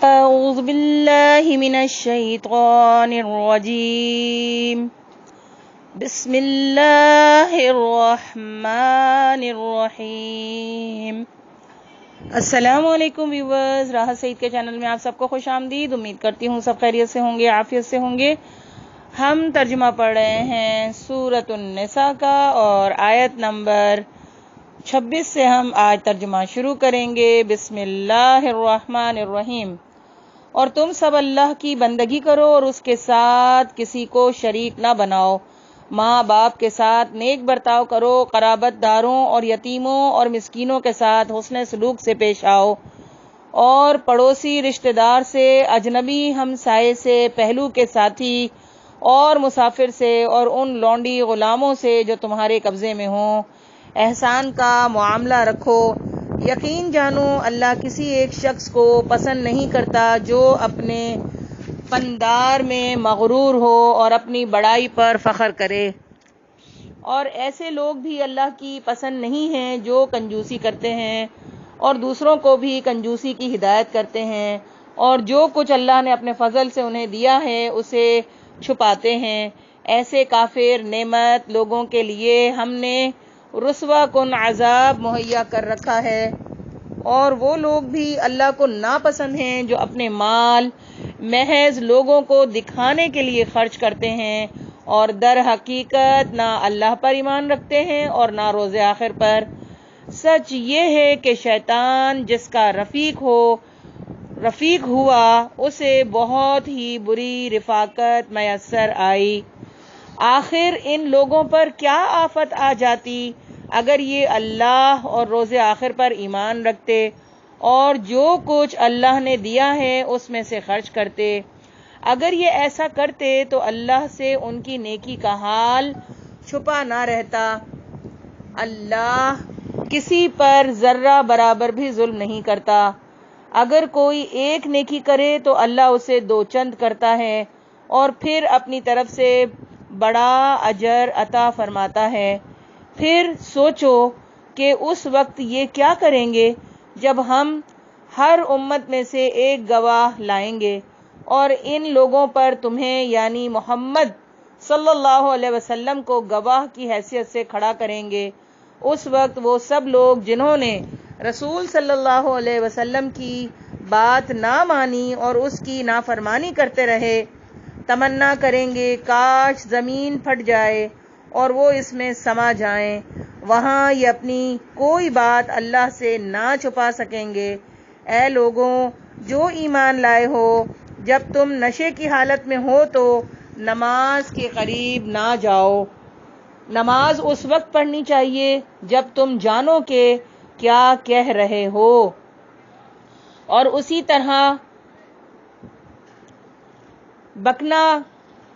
أعوذ بالله من الشيطان الرجيم بسم الله الرحمن الرحیم۔ السلام علیکم ویورز، راحت سعید کے چینل میں آپ سب کو خوش آمدید۔ امید کرتی ہوں سب خیریت سے ہوں گے، عافیت سے ہوں گے۔ ہم ترجمہ پڑھ رہے ہیں سورۃ النساء کا اور آیت نمبر 26 سے ہم آج ترجمہ شروع کریں گے۔ بسم اللہ الرحمن الرحیم۔ اور تم سب اللہ کی بندگی کرو اور اس کے ساتھ کسی کو شریک نہ بناؤ۔ ماں باپ کے ساتھ نیک برتاؤ کرو، قرابت داروں اور یتیموں اور مسکینوں کے ساتھ حسن سلوک سے پیش آؤ، اور پڑوسی رشتہ دار سے، اجنبی ہمسائے سے، پہلو کے ساتھی اور مسافر سے، اور ان لونڈی غلاموں سے جو تمہارے قبضے میں ہوں، احسان کا معاملہ رکھو۔ یقین جانو اللہ کسی ایک شخص کو پسند نہیں کرتا جو اپنے پندار میں مغرور ہو اور اپنی بڑائی پر فخر کرے، اور ایسے لوگ بھی اللہ کی پسند نہیں ہیں جو کنجوسی کرتے ہیں اور دوسروں کو بھی کنجوسی کی ہدایت کرتے ہیں، اور جو کچھ اللہ نے اپنے فضل سے انہیں دیا ہے اسے چھپاتے ہیں۔ ایسے کافر نعمت لوگوں کے لیے ہم نے رسوا کن عذاب مہیا کر رکھا ہے، اور وہ لوگ بھی اللہ کو ناپسند ہیں جو اپنے مال محض لوگوں کو دکھانے کے لیے خرچ کرتے ہیں اور در حقیقت نہ اللہ پر ایمان رکھتے ہیں اور نہ روز آخر پر۔ سچ یہ ہے کہ شیطان جس کا رفیق ہوا اسے بہت ہی بری رفاقت میسر آئی۔ آخر ان لوگوں پر کیا آفت آ جاتی اگر یہ اللہ اور روز آخر پر ایمان رکھتے اور جو کچھ اللہ نے دیا ہے اس میں سے خرچ کرتے۔ اگر یہ ایسا کرتے تو اللہ سے ان کی نیکی کا حال چھپا نہ رہتا۔ اللہ کسی پر ذرہ برابر بھی ظلم نہیں کرتا۔ اگر کوئی ایک نیکی کرے تو اللہ اسے 2 چند کرتا ہے اور پھر اپنی طرف سے بڑا اجر عطا فرماتا ہے۔ پھر سوچو کہ اس وقت یہ کیا کریں گے جب ہم ہر امت میں سے ایک گواہ لائیں گے اور ان لوگوں پر تمہیں یعنی محمد صلی اللہ علیہ وسلم کو گواہ کی حیثیت سے کھڑا کریں گے۔ اس وقت وہ سب لوگ جنہوں نے رسول صلی اللہ علیہ وسلم کی بات نہ مانی اور اس کی نافرمانی کرتے رہے، تمنا کریں گے کاش زمین پھٹ جائے اور وہ اس میں سما جائیں۔ وہاں یہ اپنی کوئی بات اللہ سے نہ چھپا سکیں گے۔ اے لوگوں جو ایمان لائے ہو، جب تم نشے کی حالت میں ہو تو نماز کے قریب نہ جاؤ۔ نماز اس وقت پڑھنی چاہیے جب تم جانو کہ کیا کہہ رہے ہو، اور اسی طرح بکنا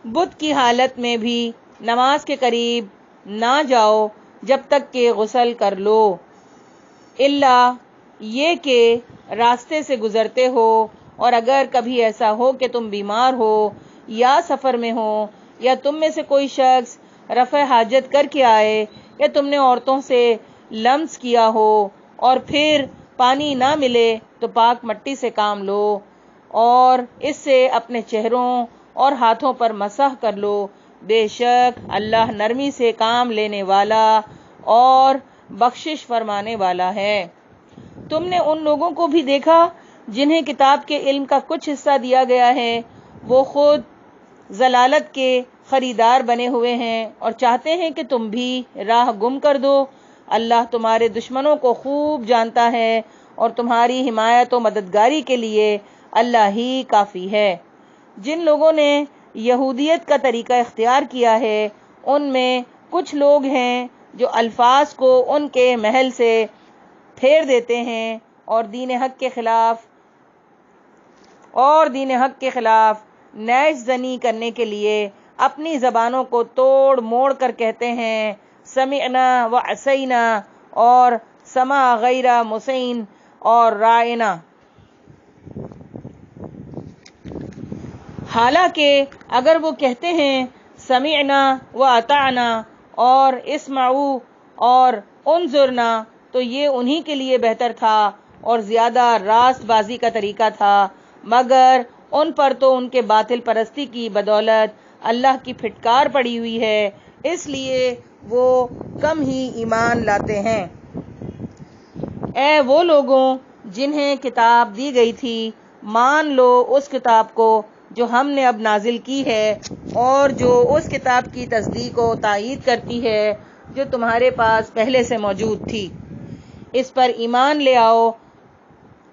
بت کی حالت میں بھی نماز کے قریب نہ جاؤ جب تک کہ غسل کر لو، الا یہ کہ راستے سے گزرتے ہو، اور اگر کبھی ایسا ہو کہ تم بیمار ہو یا سفر میں ہو، یا تم میں سے کوئی شخص رفع حاجت کر کے آئے، یا تم نے عورتوں سے لمس کیا ہو اور پھر پانی نہ ملے تو پاک مٹی سے کام لو اور اس سے اپنے چہروں اور ہاتھوں پر مسح کر لو۔ بے شک اللہ نرمی سے کام لینے والا اور بخشش فرمانے والا ہے۔ تم نے ان لوگوں کو بھی دیکھا جنہیں کتاب کے علم کا کچھ حصہ دیا گیا ہے، وہ خود ضلالت کے خریدار بنے ہوئے ہیں اور چاہتے ہیں کہ تم بھی راہ گم کر دو۔ اللہ تمہارے دشمنوں کو خوب جانتا ہے اور تمہاری حمایت و مددگاری کے لیے اللہ ہی کافی ہے۔ جن لوگوں نے یہودیت کا طریقہ اختیار کیا ہے ان میں کچھ لوگ ہیں جو الفاظ کو ان کے محل سے پھیر دیتے ہیں اور دین حق کے خلاف نیش زنی کرنے کے لیے اپنی زبانوں کو توڑ موڑ کر کہتے ہیں سمعنا و عصینا اور سمع غیر مسین اور رائنا، حالانکہ اگر وہ کہتے ہیں سمعنا و اطعنا اور اسمعوا اور انظرنا تو یہ انہی کے لیے بہتر تھا اور زیادہ راست بازی کا طریقہ تھا، مگر ان پر تو ان کے باطل پرستی کی بدولت اللہ کی پھٹکار پڑی ہوئی ہے، اس لیے وہ کم ہی ایمان لاتے ہیں۔ اے وہ لوگوں جنہیں کتاب دی گئی تھی، مان لو اس کتاب کو جو ہم نے اب نازل کی ہے، اور جو اس کتاب کی تصدیق و تائید کرتی ہے جو تمہارے پاس پہلے سے موجود تھی۔ اس پر ایمان لے آؤ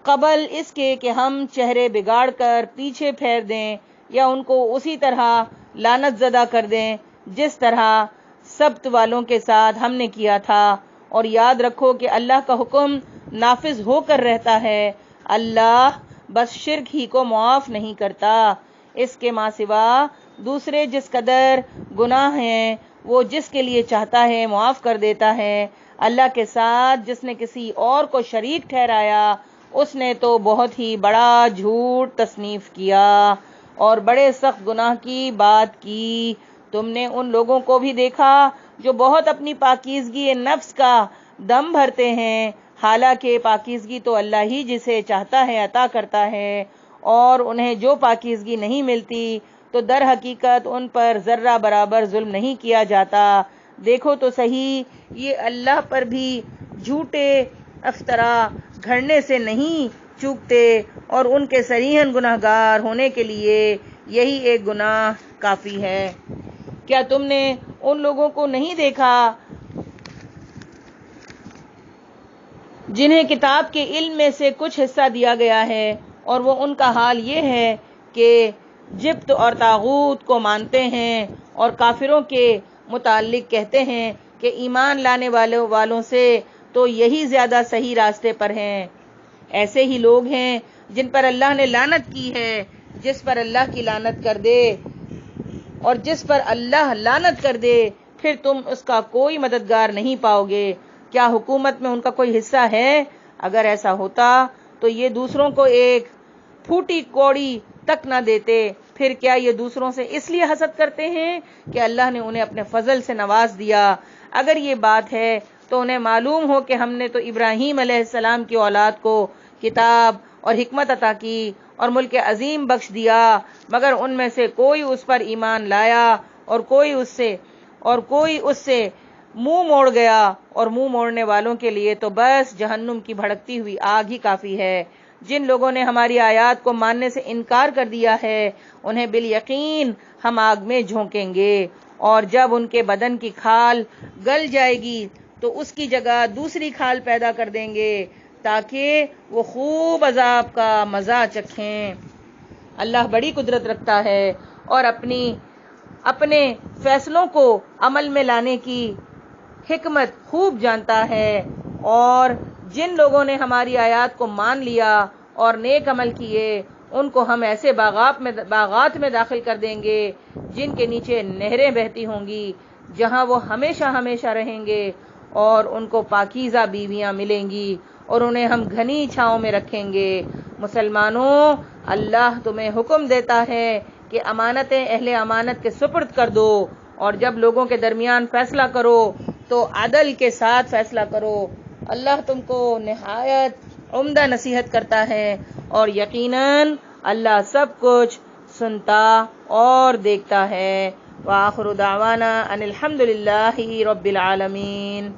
قبل اس کے کہ ہم چہرے بگاڑ کر پیچھے پھیر دیں یا ان کو اسی طرح لعنت زدہ کر دیں جس طرح سبت والوں کے ساتھ ہم نے کیا تھا۔ اور یاد رکھو کہ اللہ کا حکم نافذ ہو کر رہتا ہے، اللہ بس شرک ہی کو معاف نہیں کرتا، اس کے ماں سوا دوسرے جس قدر گناہ ہیں وہ جس کے لیے چاہتا ہے معاف کر دیتا ہے۔ اللہ کے ساتھ جس نے کسی اور کو شریک ٹھہرایا اس نے تو بہت ہی بڑا جھوٹ تصنیف کیا اور بڑے سخت گناہ کی بات کی۔ تم نے ان لوگوں کو بھی دیکھا جو بہت اپنی پاکیزگی نفس کا دم بھرتے ہیں، حالانکہ پاکیزگی تو اللہ ہی جسے چاہتا ہے عطا کرتا ہے، اور انہیں جو پاکیزگی نہیں ملتی تو در حقیقت ان پر ذرہ برابر ظلم نہیں کیا جاتا۔ دیکھو تو صحیح، یہ اللہ پر بھی جھوٹے افطرا گھڑنے سے نہیں چوکتے، اور ان کے صریحاً گناہگار ہونے کے لیے یہی ایک گناہ کافی ہے۔ کیا تم نے ان لوگوں کو نہیں دیکھا جنہیں کتاب کے علم میں سے کچھ حصہ دیا گیا ہے، اور وہ ان کا حال یہ ہے کہ جبت اور طاغوت کو مانتے ہیں، اور کافروں کے متعلق کہتے ہیں کہ ایمان لانے والوں سے تو یہی زیادہ صحیح راستے پر ہیں۔ ایسے ہی لوگ ہیں جن پر اللہ نے لعنت کی ہے، جس پر اللہ کی لعنت کر دے اور جس پر اللہ لعنت کر دے پھر تم اس کا کوئی مددگار نہیں پاؤ گے۔ کیا حکومت میں ان کا کوئی حصہ ہے؟ اگر ایسا ہوتا تو یہ دوسروں کو ایک پھوٹی کوڑی تک نہ دیتے۔ پھر کیا یہ دوسروں سے اس لیے حسد کرتے ہیں کہ اللہ نے انہیں اپنے فضل سے نواز دیا؟ اگر یہ بات ہے تو انہیں معلوم ہو کہ ہم نے تو ابراہیم علیہ السلام کی اولاد کو کتاب اور حکمت عطا کی اور ملک عظیم بخش دیا، مگر ان میں سے کوئی اس پر ایمان لایا اور کوئی اس سے منہ موڑ گیا، اور منہ موڑنے والوں کے لیے تو بس جہنم کی بھڑکتی ہوئی آگ ہی کافی ہے۔ جن لوگوں نے ہماری آیات کو ماننے سے انکار کر دیا ہے انہیں بالیقین ہم آگ میں جھونکیں گے، اور جب ان کے بدن کی کھال گل جائے گی تو اس کی جگہ دوسری کھال پیدا کر دیں گے تاکہ وہ خوب عذاب کا مزہ چکھیں۔ اللہ بڑی قدرت رکھتا ہے اور اپنے فیصلوں کو عمل میں لانے کی حکمت خوب جانتا ہے، اور جن لوگوں نے ہماری آیات کو مان لیا اور نیک عمل کیے ان کو ہم ایسے باغات میں داخل کر دیں گے جن کے نیچے نہریں بہتی ہوں گی، جہاں وہ ہمیشہ ہمیشہ رہیں گے، اور ان کو پاکیزہ بیویاں ملیں گی اور انہیں ہم گھنی چھاؤں میں رکھیں گے۔ مسلمانوں، اللہ تمہیں حکم دیتا ہے کہ امانتیں اہل امانت کے سپرد کر دو، اور جب لوگوں کے درمیان فیصلہ کرو تو عدل کے ساتھ فیصلہ کرو۔ اللہ تم کو نہایت عمدہ نصیحت کرتا ہے، اور یقیناً اللہ سب کچھ سنتا اور دیکھتا ہے۔ وآخر دعوانا ان الحمد للہ رب العالمین۔